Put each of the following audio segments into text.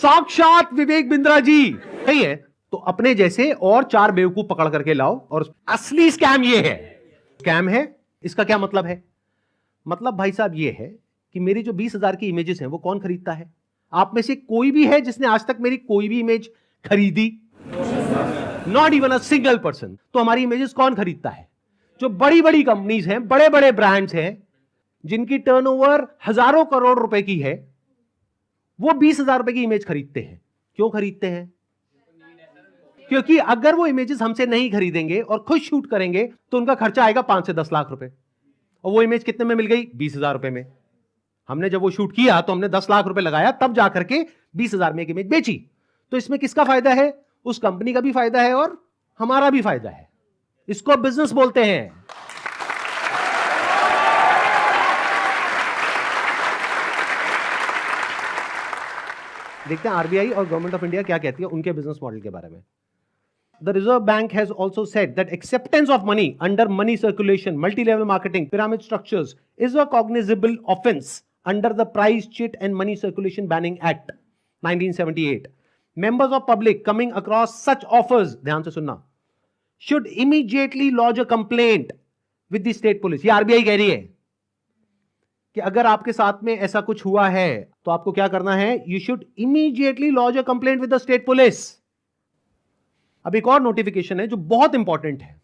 साक्षात विवेक बिंद्रा जी है। तो अपने जैसे और 4 बेवकूफ पकड़ करके लाओ। और असली स्कैम ये है। स्कैम है इसका क्या मतलब है? मतलब भाई साहब ये है कि मेरी जो 20,000 की इमेजेस हैं वो कौन खरीदता है? आप में से कोई भी है जिसने आज तक मेरी कोई भी इमेज खरीदी? Not even a single person. तो हमारी इमेजेस कौन खरीदता है? जो बड़ी बड़ी कंपनीज हैं, बड़े बड़े ब्रांड्स हैं, जिनकी टर्नओवर हजारों करोड़ रुपए की है, वो 20,000 रुपए की इमेज खरीदते हैं। क्यों खरीदते हैं? क्योंकि अगर वो इमेजेस हमसे नहीं खरीदेंगे और खुद शूट करेंगे तो उनका खर्चा आएगा 5 से 10 लाख रुपए। और वो इमेज कितने में मिल गई? 20,000 रुपए में। हमने जब वो शूट किया तो हमने 10 लाख रुपए लगाया, तब जाकर के 20,000 में एक इमेज बेची। तो इसमें किसका फायदा है? उस कंपनी का भी फायदा है और हमारा भी फायदा है। इसको बिजनेस बोलते हैं। देखते हैं आरबीआई और गवर्नमेंट ऑफ इंडिया क्या कहती है उनके बिजनेस मॉडल के बारे में। The Reserve Bank has also said that acceptance of money under money circulation, multi-level marketing, pyramid structures is a cognizable offense under the Price, Chit and Money Circulation Banning Act 1978. Members of public coming across such offers, ध्यान से सुनना, should immediately lodge a complaint with the state police. ये RBI कह रही है कि अगर आपके साथ में ऐसा कुछ हुआ है तो आपको क्या करना है? You should immediately lodge a complaint with the state police. अब एक और नोटिफिकेशन है जो बहुत इंपॉर्टेंट है,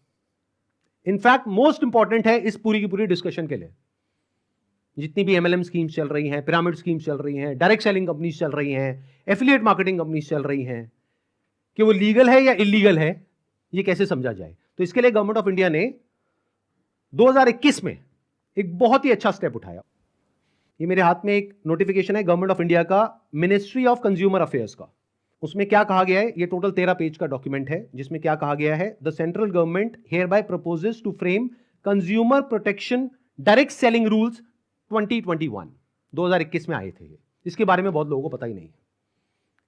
इनफैक्ट मोस्ट इंपॉर्टेंट है इस पूरी की पूरी डिस्कशन के लिए। जितनी भी एमएलएम स्कीम्स चल रही हैं, पिरामिड स्कीम्स चल रही हैं, डायरेक्ट सेलिंग कंपनीज चल रही हैं, एफिलिएट मार्केटिंग कंपनीज चल रही हैं, कि वो लीगल है या इलीगल है, ये कैसे समझा जाए। तो इसके लिए गवर्नमेंट ऑफ इंडिया ने 2021 में एक बहुत ही अच्छा स्टेप उठाया। ये मेरे हाथ में एक नोटिफिकेशन है गवर्नमेंट ऑफ इंडिया का, मिनिस्ट्री ऑफ कंज्यूमर अफेयर्स का। उसमें क्या कहा गया है? ये टोटल 13 पेज का डॉक्यूमेंट है, जिसमें क्या कहा गया है? The central government hereby proposes to frame consumer protection direct selling rules 2021। 2021 में आए थे ये। इसके बारे में बहुत लोगों को पता ही नहीं है,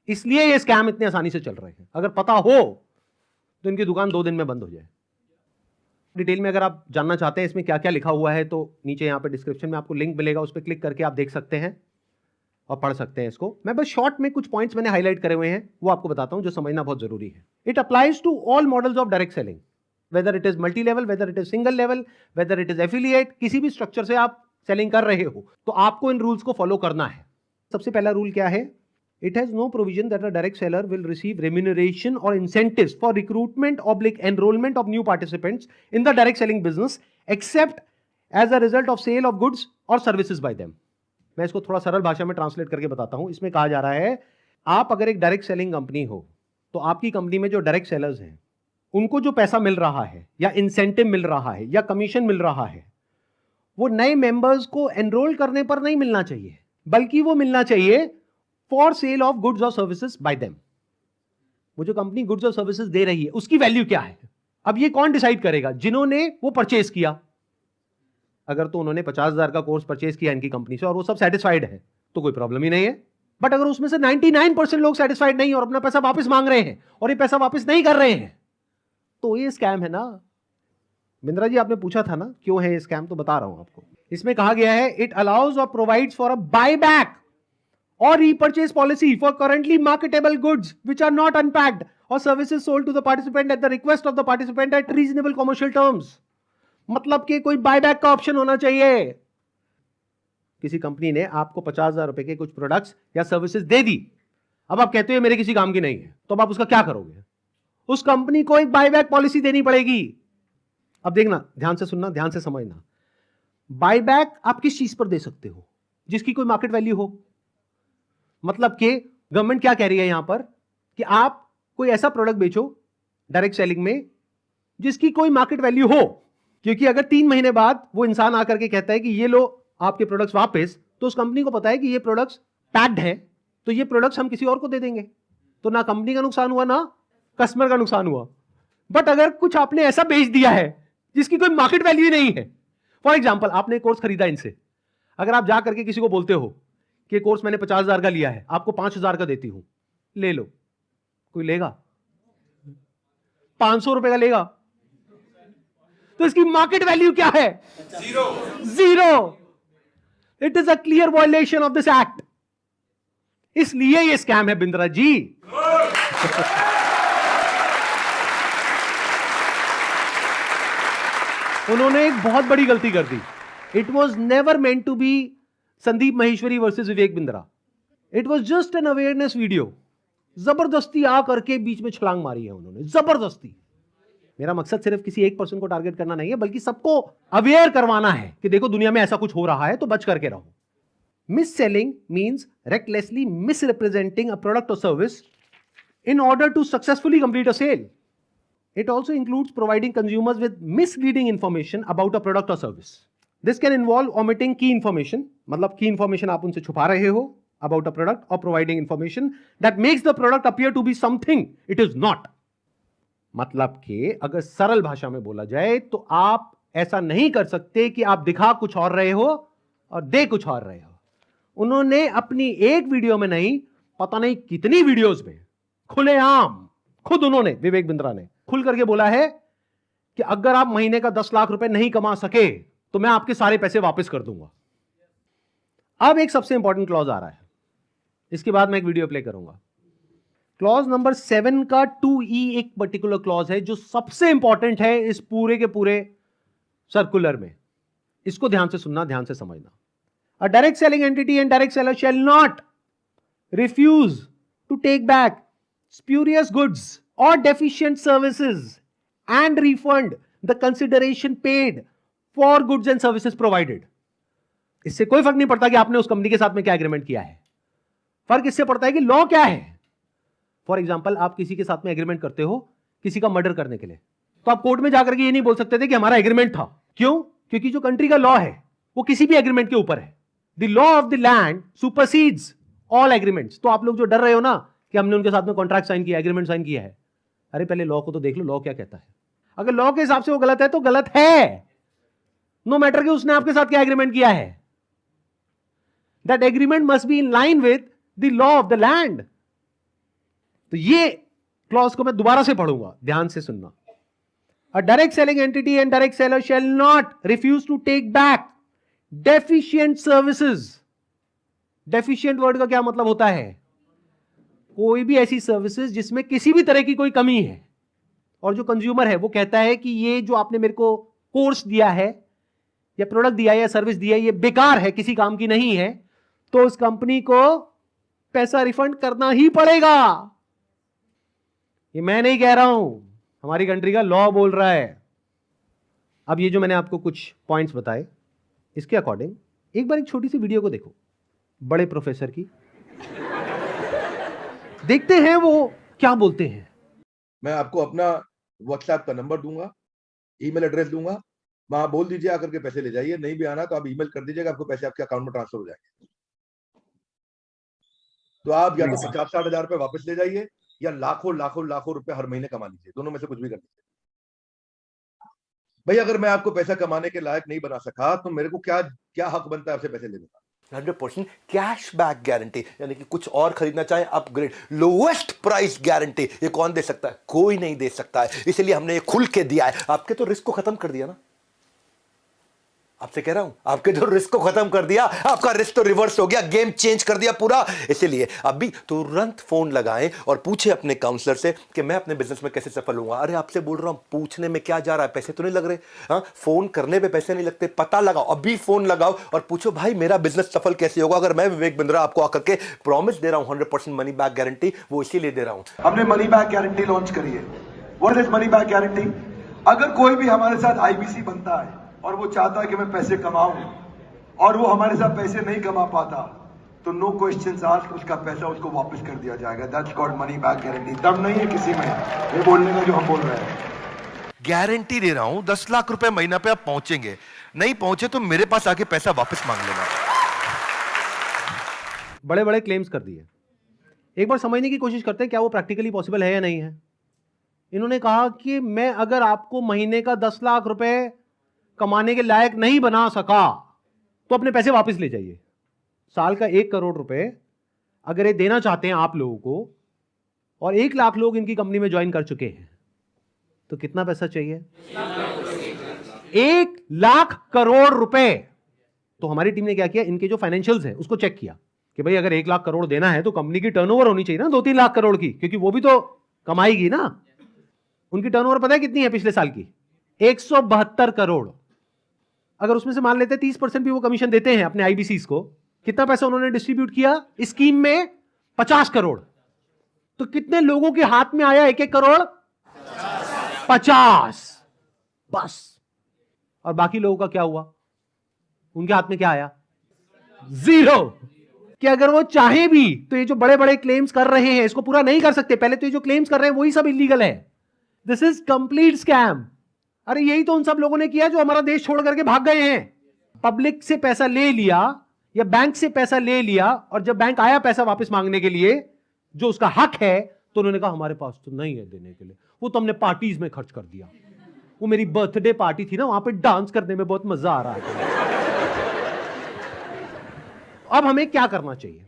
इसलिए ये स्कैम इतने आसानी से चल रहे हैं। अगर पता हो तो इनकी दुकान 2 दिन में बंद हो जाए। डिटेल में अगर आप जानना चाहते हैं इसमें क्या क्या लिखा हुआ है तो नीचे यहाँ पे डिस्क्रिप्शन में आपको लिंक मिलेगा, उस पर क्लिक करके आप देख सकते हैं और पढ़ सकते हैं इसको। मैं बस शॉर्ट में कुछ पॉइंट्स मैंने हाईलाइट करे हुए हैं, वो आपको बताता हूं जो समझना बहुत जरूरी है। It applies to all models of direct selling, whether it is multi level, whether it is single level, whether it is affiliate. किसी भी स्ट्रक्चर से आप सेलिंग कर रहे हो तो आपको इन रूल्स को फॉलो करना है। सबसे पहला रूल क्या है? It has no provision that a direct seller will receive remuneration or incentives for recruitment oblique enrolment of new participants in the direct selling business except as a result of sale of goods or services by them. मैं इसको थोड़ा सरल भाषा में translate करके बताता हूं। इसमें कहा जा रहा है, आप अगर एक डायरेक्ट सेलिंग कंपनी हो तो आपकी कंपनी में जो डायरेक्ट सेलर्स हैं उनको जो पैसा मिल रहा है या इंसेंटिव मिल रहा है या कमीशन मिल रहा है, वो नए मेंबर्स को एनरोल करने पर नहीं मिलना चाहिए, बल्कि वो मिलना चाहिए for sale of goods or services by them. वो जो कंपनी गुड्स और सर्विसेज दे रही है उसकी वैल्यू क्या है? अब ये कौन डिसाइड करेगा? जिन्होंने वो परचेज किया। अगर तो उन्होंने 50,000 का कोर्स परचेज किया इनकी कंपनी से और वो सब सेटिस्फाइड है तो कोई प्रॉब्लम ही नहीं है। बट अगर उसमें से 99% लोग सेटिस्फाइड नहीं और अपना पैसा वापस मांग रहे हैं और ये पैसा वापस नहीं कर रहे हैं तो ये स्कैम है ना। बिंद्रा जी आपने पूछा था ना क्यों है ये स्कैम, तो बता रहा हूं आपको। इसमें कहा गया है, it allows or provides for a buy back or repurchase policy for currently marketable goods which are not unpacked or services sold to the participant at the request of the participant at reasonable commercial terms. मतलब कि कोई buyback का option होना चाहिए। किसी company ने आपको 50,000 रुपए के कुछ प्रोडक्ट्स या सर्विसेज दे दी, अब आप कहते हो मेरे किसी काम की नहीं है, तो अब आप उसका क्या करोगे? उस कंपनी को एक बायबैक पॉलिसी देनी पड़ेगी। अब देखना, ध्यान से सुनना, ध्यान से समझना। बायबैक आप किस चीज पर दे सकते हो? जिसकी कोई मार्केट वैल्यू हो। मतलब कि गवर्नमेंट क्या कह रही है यहां पर कि आप कोई ऐसा प्रोडक्ट बेचो डायरेक्ट सेलिंग में जिसकी कोई मार्केट वैल्यू हो, क्योंकि अगर 3 महीने बाद वो इंसान आकर के कहता है कि ये लो आपके प्रोडक्ट्स वापस, तो उस कंपनी को पता है कि ये प्रोडक्ट्स पैक्ड है, तो ये प्रोडक्ट्स हम किसी और को दे देंगे, तो ना कंपनी का नुकसान हुआ ना कस्टमर का नुकसान हुआ। बट अगर कुछ आपने ऐसा बेच दिया है जिसकी कोई मार्केट वैल्यू नहीं है, फॉर एग्जाम्पल आपने कोर्स खरीदा इनसे, अगर आप जा करके किसी को बोलते हो कि कोर्स मैंने 50,000 का लिया है, आपको 5,000 का देती हूं, ले लो, कोई लेगा? 500 रुपए का लेगा? तो इसकी मार्केट वैल्यू क्या है? Zero. It is a clear violation of this act. इसलिए ये स्कैम है बिंद्रा जी। उन्होंने एक बहुत बड़ी गलती कर दी। It was never meant to be Sandeep Maheshwari versus Vivek Bindra. It was just an awareness video. जबरदस्ती आ करके बीच में छलांग मारी है उन्होंने, जबरदस्ती। मेरा मकसद सिर्फ किसी एक पर्सन को टारगेट करना नहीं है, बल्कि सबको अवेयर करवाना है कि देखो दुनिया में ऐसा कुछ हो रहा है, तो बच करके रहो। Miss selling means recklessly misrepresenting a product or service in order to successfully complete a sale. It also includes providing consumers with misleading information about a product or service. This can involve omitting key information, मतलब key information आप उनसे छुपा रहे हो about a product, or providing information that makes the product appear to be something it is not. मतलब कि अगर सरल भाषा में बोला जाए तो आप ऐसा नहीं कर सकते कि आप दिखा कुछ और रहे हो और दे कुछ और रहे हो। उन्होंने अपनी एक वीडियो में नहीं, पता नहीं कितनी वीडियोस में खुलेआम खुद उन्होंने, विवेक बिंद्रा ने खुल करके बोला है कि अगर आप महीने का 10 लाख रुपए नहीं कमा सके तो मैं आपके सारे पैसे वापस कर दूंगा। अब एक सबसे इंपॉर्टेंट क्लॉज आ रहा है, इसके बाद मैं एक वीडियो प्ले करूंगा। क्लॉज नंबर 7 का 2E एक पर्टिकुलर क्लॉज है जो सबसे इंपॉर्टेंट है इस पूरे के पूरे सर्कुलर में। इसको ध्यान से सुनना, ध्यान से समझना। A direct selling entity and direct seller shall not refuse to take back spurious goods or deficient services and refund the consideration paid for goods and services provided. इससे कोई फर्क नहीं पड़ता कि आपने उस कंपनी के साथ में क्या एग्रीमेंट किया है, फर्क इससे पड़ता है कि लॉ क्या है। फॉर एग्जाम्पल, आप किसी के साथ में एग्रीमेंट करते हो किसी का मर्डर करने के लिए, तो आप कोर्ट में जाकर के ये नहीं बोल सकते थे कि हमारा एग्रीमेंट था। क्यों? क्योंकि जो कंट्री का लॉ है वो किसी भी एग्रीमेंट के ऊपर है। The law of the land supersedes all agreements. तो आप लोग जो डर रहे हो ना कि हमने उनके साथ में कॉन्ट्रैक्ट साइन किया, एग्रीमेंट साइन किया है, अरे पहले लॉ को तो देख लो, लॉ क्या कहता है। अगर लॉ के हिसाब से वो गलत है तो गलत है, नो मैटर कि उसने आपके साथ क्या एग्रीमेंट किया है। That agreement must be in line with the law of the land. तो ये क्लॉज को मैं दोबारा से पढ़ूंगा, ध्यान से सुनना। A direct selling entity and direct seller shall not refuse to take back deficient services. Deficient word का क्या मतलब होता है? कोई भी ऐसी सर्विसेज जिसमें किसी भी तरह की कोई कमी है और जो कंज्यूमर है वो कहता है कि ये जो आपने मेरे को कोर्स दिया है या प्रोडक्ट दिया है या सर्विस दिया है ये बेकार है, किसी काम की नहीं है, तो उस कंपनी को पैसा रिफंड करना ही पड़ेगा। ये मैं नहीं कह रहा हूं, हमारी कंट्री का लॉ बोल रहा है। अब ये जो मैंने आपको कुछ पॉइंट्स बताए, इसके अकॉर्डिंग एक बार एक छोटी सी वीडियो को देखो, बड़े प्रोफेसर की, देखते हैं वो क्या बोलते हैं। मैं आपको अपना व्हाट्सएप का नंबर दूंगा, ईमेल एड्रेस दूंगा, वहां बोल दीजिए आकर के पैसे ले जाइए। नहीं भी आना तो आप ईमेल कर दीजिएगा, आपको पैसे आपके अकाउंट में ट्रांसफर हो जाएंगे। तो आप या तो 50-60 हजार रुपए वापस ले जाइए या लाखों लाखों लाखों रुपए हर महीने कमा लीजिए, दोनों में से कुछ भी कर लीजिए। भाई अगर मैं आपको पैसा कमाने के लायक नहीं बना सका तो मेरे को क्या हक बनता है आपसे पैसे लेने का। 100% कैश बैक गारंटी, यानी कि कुछ और खरीदना चाहे अपग्रेड, लोएस्ट प्राइस गारंटी, ये कौन दे सकता है? कोई नहीं दे सकता है, इसलिए हमने ये खुल के दिया है। आपके तो रिस्क को खत्म कर दिया ना, आपसे कह रहा हूं, आपके जो रिस्क को खत्म कर दिया, आपका रिस्क तो रिवर्स हो गया, गेम चेंज कर दिया पूरा। इसलिए अभी तुरंत फोन लगाएं और पूछे अपने काउंसलर से कि मैं अपने बिजनेस में कैसे सफल होऊंगा। अरे आपसे बोल रहा हूं, पूछने में क्या जा रहा है, पैसे तो नहीं लग रहे। हाँ, फोन करने पे पैसे नहीं लगते, पता लगाओ, अभी फोन लगाओ और पूछो भाई मेरा बिजनेस सफल कैसे होगा। अगर मैं विवेक बिंद्रा आपको आकर के प्रॉमिस दे रहा हूं 100% मनी बैक गारंटी, वो इसीलिए दे रहा हूं। हमने मनी बैक गारंटी लॉन्च करी है। What is money back guarantee? अगर कोई भी हमारे साथ आईबीसी बनता है और वो चाहता है कि मैं पैसे कमाऊं और वो हमारे साथ पैसे नहीं कमा पाता, तो नो क्वेश्चंस आस्क्ड, उसका पैसा उसको वापस कर दिया जाएगा। That's called money back guarantee. दम नहीं है किसी में ये बोलने का जो हम बोल रहे हैं। गारंटी दे रहा हूं 10 लाख रुपए महीना पे आप पहुंचेंगे, नहीं पहुंचे तो मेरे पास आके पैसा वापस मांग लेना। बड़े बड़े क्लेम्स कर दिए, एक बार समझने की कोशिश करते हैं क्या वो प्रैक्टिकली पॉसिबल है या नहीं है। इन्होंने कहा कि मैं अगर आपको महीने का 10 लाख रुपए कमाने के लायक नहीं बना सका तो अपने पैसे वापस ले जाइए। साल का 1 करोड़ रुपए अगर ये देना चाहते हैं आप लोगों को और 1 लाख लोग इनकी कंपनी में ज्वाइन कर चुके हैं, तो कितना पैसा चाहिए? 1 लाख करोड़ रुपए। तो हमारी टीम ने क्या किया, इनके जो फाइनेंशियल्स है उसको चेक किया कि भाई अगर 1 लाख करोड़ देना है तो कंपनी की टर्नओवर होनी चाहिए ना 2-3 लाख करोड़ की, क्योंकि वो भी तो कमाएगी ना। उनकी टर्नओवर पता है कितनी है पिछले साल की? 172 करोड़। अगर उसमें से मान लेते 30% भी वो कमीशन देते हैं अपने आईबीसीज को, कितना पैसा उन्होंने डिस्ट्रीब्यूट किया इस स्कीम में? 50 करोड़। तो कितने लोगों के हाथ में आया 1-1 करोड़? 50 बस। और बाकी लोगों का क्या हुआ? उनके हाथ में क्या आया? 0। कि अगर वो चाहे भी तो ये जो बड़े बड़े क्लेम्स कर रहे हैं इसको पूरा नहीं कर सकते। पहले तो ये जो क्लेम्स कर रहे हैं वही सब इलीगल है। This is complete scam. अरे यही तो उन सब लोगों ने किया जो हमारा देश छोड़ करके भाग गए हैं। पब्लिक से पैसा ले लिया या बैंक से पैसा ले लिया, और जब बैंक आया पैसा वापस मांगने के लिए जो उसका हक है, तो उन्होंने कहा हमारे पास तो नहीं है देने के लिए, वो तो हमने पार्टीज में खर्च कर दिया। वो मेरी बर्थडे पार्टी थी ना, वहां पे डांस करने में बहुत मजा आ रहा है। अब हमें क्या करना चाहिए?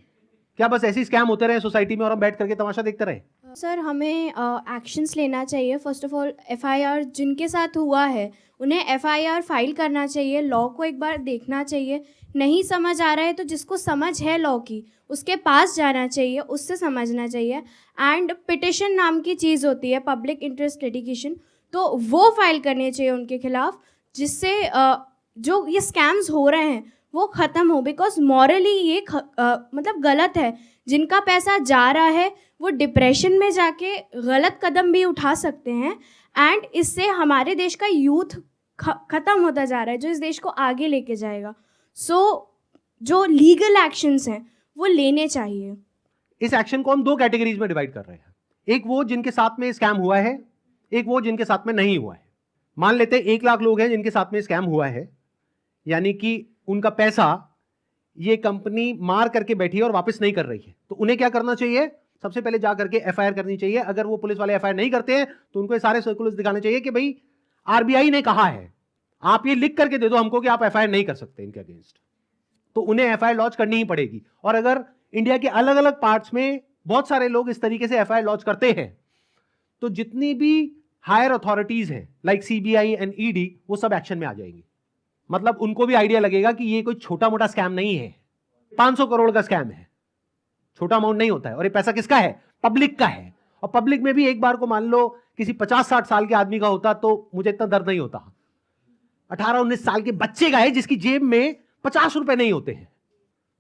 क्या बस ऐसे स्कैम होते रहे सोसाइटी में और हम बैठ करके तमाशा देखते रहे? सर, हमें एक्शंस लेना चाहिए। फर्स्ट ऑफ ऑल एफआईआर जिनके साथ हुआ है उन्हें एफआईआर फाइल करना चाहिए। लॉ को एक बार देखना चाहिए। नहीं समझ आ रहा है तो जिसको समझ है लॉ की उसके पास जाना चाहिए, उससे समझना चाहिए। एंड पिटिशन नाम की चीज़ होती है, पब्लिक इंटरेस्ट लिटिगेशन, तो वो फाइल करनी चाहिए उनके खिलाफ, जिससे जो ये स्कैम्स हो रहे हैं वो ख़त्म हो। बिकॉज मॉरली ये मतलब गलत है। जिनका पैसा जा रहा है वो डिप्रेशन में जाके गलत कदम भी उठा सकते हैं। एंड इससे हमारे देश का यूथ ख़त्म होता जा रहा है, जो इस देश को आगे लेके जाएगा। सो जो लीगल एक्शंस हैं वो लेने चाहिए। इस एक्शन को हम 2 कैटेगरीज में डिवाइड कर रहे हैं। एक वो जिनके साथ में स्कैम हुआ है, एक वो जिनके साथ में नहीं हुआ है। मान लेते हैं 1 लाख लोग हैं जिनके साथ में स्कैम हुआ है, यानी कि उनका पैसा ये कंपनी मार करके बैठी है और वापस नहीं कर रही है। तो उन्हें क्या करना चाहिए? सबसे पहले जा करके एफआईआर करनी चाहिए। अगर वो पुलिस वाले एफआईआर नहीं करते हैं तो उनको ये सारे सर्कुलर्स दिखाने चाहिए कि भाई आरबीआई ने कहा है, आप ये लिख करके दे दो हमको कि आप एफआईआर नहीं कर सकते इनके अगेंस्ट। तो उन्हें एफआईआर लॉन्च करनी ही पड़ेगी। और अगर इंडिया के अलग अलग पार्ट्स में बहुत सारे लोग इस तरीके से एफआईआर लॉन्च करते हैं, तो जितनी भी हायर अथॉरिटीज हैं लाइक सीबीआई एंड ईडी, वो सब एक्शन में आ जाएंगी। मतलब उनको भी आइडिया लगेगा कि ये कोई छोटा मोटा स्कैम नहीं है, 500 करोड़ का स्कैम है, छोटा अमाउंट नहीं होता है। और ये पैसा किसका है? पब्लिक का है। और पब्लिक में भी एक बार को मान लो किसी 50-60 साल के आदमी का होता तो मुझे इतना दर्द नहीं होता। 18-19 साल के बच्चे का है जिसकी जेब में 50 रुपए नहीं होते हैं।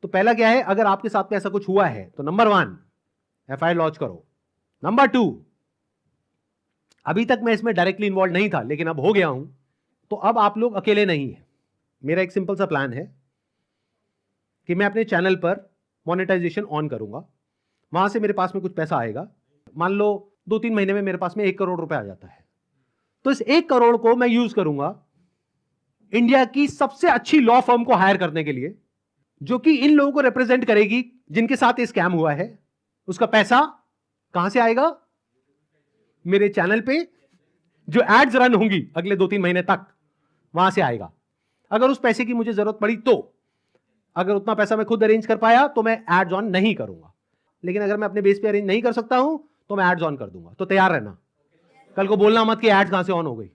तो पहला क्या है, अगर आपके साथ में ऐसा कुछ हुआ है तो नंबर 1 एफआईआर लॉन्च करो। नंबर 2, अभी तक मैं इसमें डायरेक्टली इन्वॉल्व नहीं था लेकिन अब हो गया हूं, तो अब आप लोग अकेले नहीं हैं। मेरा एक सिंपल सा प्लान है कि मैं अपने चैनल पर मोनेटाइजेशन ऑन करूंगा। वहां से मेरे पास में कुछ पैसा आएगा। मान लो 2-3 महीने में मेरे पास में 1 करोड़ रुपए आ जाता है, तो इस 1 करोड़ को मैं यूज करूंगा इंडिया की सबसे अच्छी लॉ फर्म को हायर करने के लिए, जो कि इन लोगों को रिप्रेजेंट करेगी जिनके साथ ये स्कैम हुआ है। उसका पैसा कहां से आएगा? मेरे चैनल पे जो एड्स रन होंगी अगले 2-3 महीने तक, वहां से आएगा। अगर उस पैसे की मुझे जरूरत पड़ी तो, अगर उतना पैसा मैं खुद अरेंज कर पाया तो मैं एड्स ऑन नहीं करूंगा, लेकिन अगर मैं अपने बेस पे अरेंज नहीं कर सकता हूं तो मैं एड्स ऑन कर दूंगा। तो तैयार रहना, कल को बोलना मत कि एड्स कहां से ऑन हो गई।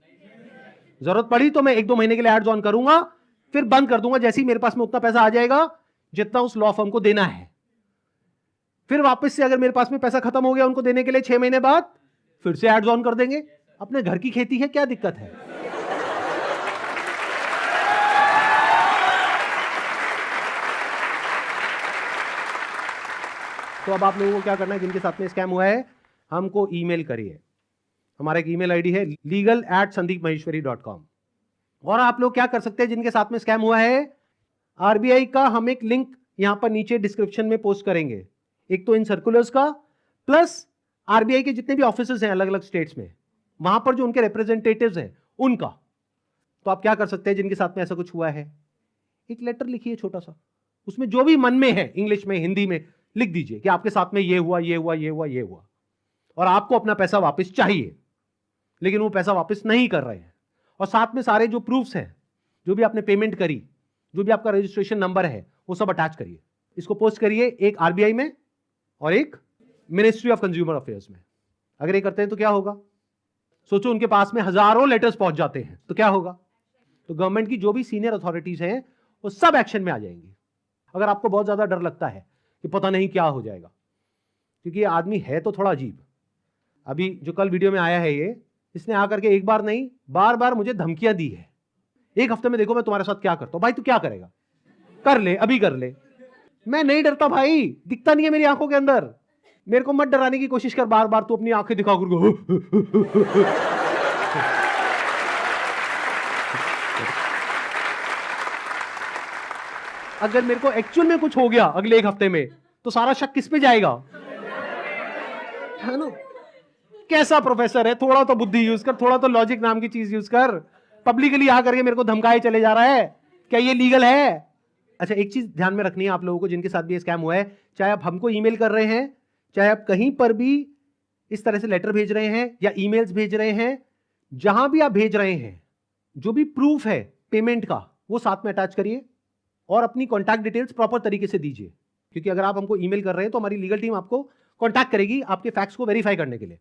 जरूरत पड़ी तो मैं 1-2 महीने के लिए एड्स ऑन करूंगा, फिर बंद कर दूंगा जैसे ही मेरे पास में उतना पैसा आ जाएगा जितना उस लॉ फर्म को देना है। फिर वापस से अगर मेरे पास में पैसा खत्म हो गया उनको देने के लिए 6 महीने बाद, फिर से एड्स ऑन कर देंगे। अपने घर की खेती है, क्या दिक्कत है? तो अब आप लोगों को क्या करना है, जिनके साथ में स्कैम हुआ है हमको ईमेल करिए। हमारा एक ईमेल आईडी है legal@sandeepmaheshwari.com। और आप लोग क्या कर सकते हैं, जिनके साथ में स्कैम हुआ है, आरबीआई का हम एक लिंक यहां पर नीचे डिस्क्रिप्शन में पोस्ट करेंगे। एक तो इन सर्कुलर्स का, प्लस आरबीआई के जितने भी ऑफिसर्स हैं अलग अलग स्टेट्स में, वहां पर जो उनके रिप्रेजेंटेटिव्स हैं उनका। तो आप क्या कर सकते हैं, जिनके साथ में ऐसा कुछ हुआ है, एक लेटर लिखिए छोटा सा, उसमें जो भी मन में है इंग्लिश में हिंदी में लिख दीजिए कि आपके साथ में ये हुआ, ये हुआ, ये हुआ, ये हुआ, और आपको अपना पैसा वापस चाहिए, लेकिन वो पैसा वापस नहीं कर रहे हैं। और साथ में सारे जो प्रूफ्स हैं, जो भी आपने पेमेंट करी, जो भी आपका रजिस्ट्रेशन नंबर है, वो सब अटैच करिए। इसको पोस्ट करिए, एक आरबीआई में और एक मिनिस्ट्री ऑफ कंज्यूमर अफेयर्स में। अगर ये करते हैं तो क्या होगा, सोचो उनके पास में हजारों लेटर्स पहुंच जाते हैं तो क्या होगा। तो गवर्नमेंट की जो भी सीनियर अथॉरिटीज हैं वो सब एक्शन में आ जाएंगी। अगर आपको बहुत ज्यादा डर लगता है कि पता नहीं क्या हो जाएगा, क्योंकि ये आदमी है तो थोड़ा अजीब। अभी जो कल वीडियो में आया है ये, इसने आकर के एक बार नहीं बार बार मुझे धमकियां दी है, एक हफ्ते में देखो मैं तुम्हारे साथ क्या करता हूं। भाई तू क्या करेगा, कर ले, अभी कर ले। मैं नहीं डरता भाई, दिखता नहीं है मेरी आंखों के अंदर। मेरे को मत डराने की कोशिश कर बार बार, तू अपनी आंखें दिखा कर। अगर मेरे को एक्चुअल में कुछ हो गया अगले एक हफ्ते में, तो सारा शक किस पे जाएगा, है ना? कैसा प्रोफेसर है, थोड़ा तो बुद्धि यूज कर, थोड़ा तो लॉजिक नाम की चीज यूज कर। पब्लिकली आकर के मेरे को धमकाए चले जा रहा है, क्या ये लीगल है? अच्छा, एक चीज ध्यान में रखनी है आप लोगों को जिनके साथ भी ये स्कैम हुआ है, चाहे आप हमको ईमेल कर रहे हैं, चाहे आप कहीं पर भी इस तरह से लेटर भेज रहे हैं या ईमेल्स भेज रहे हैं, जहां भी आप भेज रहे हैं, जो भी प्रूफ है पेमेंट का वो साथ में अटैच करिए और अपनी कॉन्टैक्ट डिटेल्स प्रॉपर तरीके से दीजिए, क्योंकि अगर आप हमको ईमेल कर रहे हैं तो हमारी लीगल टीम आपको कॉन्टैक्ट करेगी आपके फैक्ट्स को वेरीफाई करने के लिए।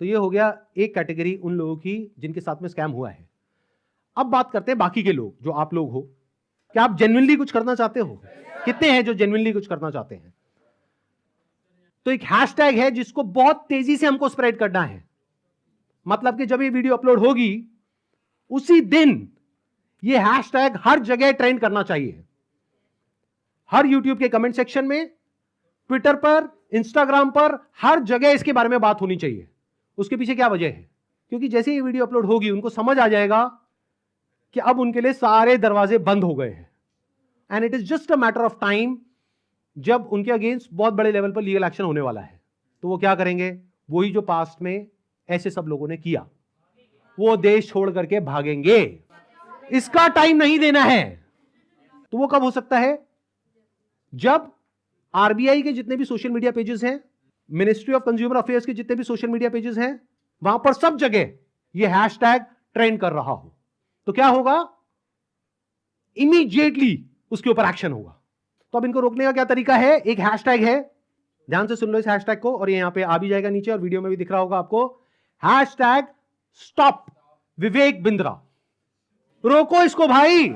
तो ये हो गया एक कैटेगरी उन लोगों की जिनके साथ में स्कैम हुआ है। अब बात करते हैं बाकी के लोग, जो आप लोग हो। क्या आप जेन्युइनली कुछ करना चाहते हो? कितने हैं जो जेन्युइनली कुछ करना चाहते हैं? तो एक हैशटैग है जिसको बहुत तेजी से हमको स्प्रेड करना है। मतलब कि जब ये वीडियो अपलोड होगी उसी दिन ये हैशटैग हर जगह ट्रेंड करना चाहिए, हर यूट्यूब के कमेंट सेक्शन में, ट्विटर पर, इंस्टाग्राम पर, हर जगह इसके बारे में बात होनी चाहिए। उसके पीछे क्या वजह है? क्योंकि जैसे ये वीडियो अपलोड होगी उनको समझ आ जाएगा कि अब उनके लिए सारे दरवाजे बंद हो गए हैं, and it is just a matter of time जब उनके अगेंस्ट बहुत बड़े लेवल पर लीगल एक्शन होने वाला है। तो वो क्या करेंगे? वही जो पास्ट में ऐसे सब लोगों ने किया, वो देश छोड़ करके भागेंगे। इसका टाइम नहीं देना है। तो वो कब हो सकता है? जब आरबीआई के जितने भी सोशल मीडिया पेजेस हैं, मिनिस्ट्री ऑफ कंज्यूमर अफेयर्स के जितने भी सोशल मीडिया पेजेस हैं, वहां पर सब जगह ये हैशटैग ट्रेंड कर रहा हो, तो क्या होगा? इमीडिएटली उसके ऊपर एक्शन होगा। तो अब इनको रोकने का क्या तरीका है? एक हैशटैग है, ध्यान से सुन लो इस हैशटैग को, और ये यहां पे आ भी जाएगा नीचे और वीडियो में भी दिख रहा होगा आपको। Hashtag stop Vivek Bindra. रोको इसको भाई।